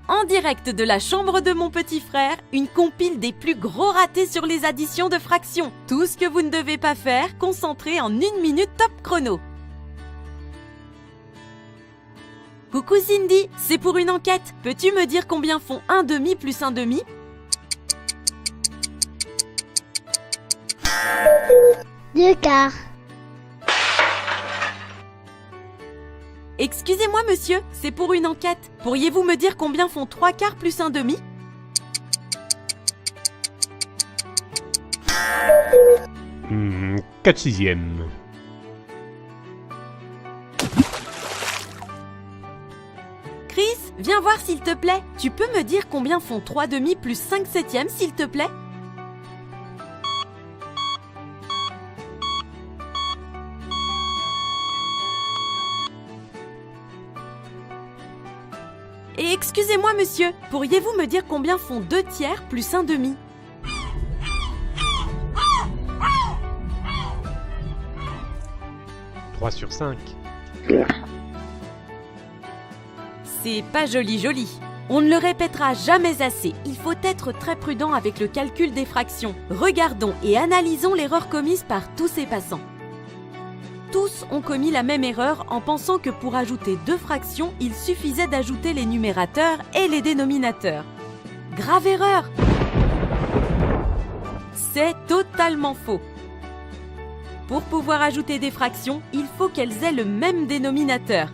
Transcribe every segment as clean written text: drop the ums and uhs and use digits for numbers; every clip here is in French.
en direct de la chambre de mon petit frère, une compile des plus gros ratés sur les additions de fractions. Tout ce que vous ne devez pas faire, concentré en 1 minute top chrono. Coucou Cindy, c'est pour une enquête. Peux-tu me dire combien font 1/2 plus 1/2? Deux quarts. Excusez-moi monsieur, c'est pour une enquête. Pourriez-vous me dire combien font 3/4 plus 1/2? Quatre sixièmes. Chris, viens voir s'il te plaît. Tu peux me dire combien font 3/2 plus 5/7 s'il te plaît? Et excusez-moi monsieur, pourriez-vous me dire combien font 2/3 plus 1/2? Trois sur 5. C'est pas joli. On ne le répétera jamais assez, il faut être très prudent avec le calcul des fractions. Regardons et analysons l'erreur commise par tous ces passants. Tous ont commis la même erreur en pensant que pour ajouter deux fractions, il suffisait d'ajouter les numérateurs et les dénominateurs. Grave erreur! C'est totalement faux. Pour pouvoir ajouter des fractions, il faut qu'elles aient le même dénominateur.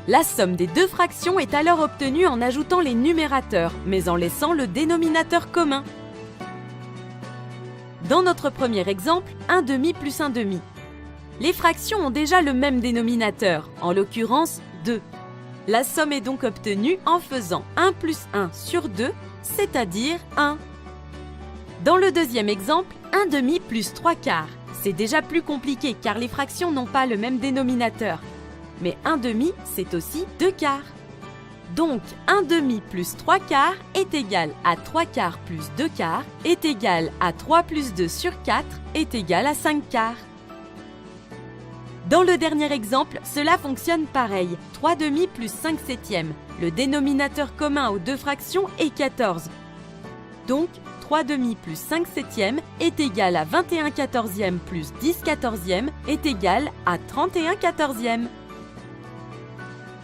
La somme des deux fractions est alors obtenue en ajoutant les numérateurs, mais en laissant le dénominateur commun. Dans notre premier exemple, 1/2 plus 1/2. Les fractions ont déjà le même dénominateur, en l'occurrence 2. La somme est donc obtenue en faisant 1 plus 1 sur 2, c'est-à-dire 1. Dans le deuxième exemple, 1/2 plus 3/4. C'est déjà plus compliqué car les fractions n'ont pas le même dénominateur. Mais 1/2, c'est aussi 2/4. Donc 1/2 plus 3/4 est égal à 3/4 plus 2/4 est égal à 3 plus 2 sur 4 est égal à 5/4. Dans le dernier exemple, cela fonctionne pareil. 3/2 plus 5/7. Le dénominateur commun aux deux fractions est 14. Donc 3/2 plus 5/7 est égal à 21/14 plus 10/14 est égal à 31/14.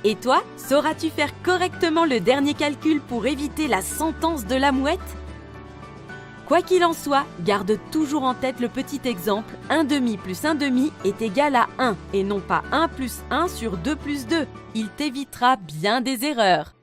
Et toi, sauras-tu faire correctement le dernier calcul pour éviter la sentence de la mouette? Quoi qu'il en soit, garde toujours en tête le petit exemple 1/2 plus 1/2 est égal à 1 et non pas 1 plus 1 sur 2 plus 2. Il t'évitera bien des erreurs.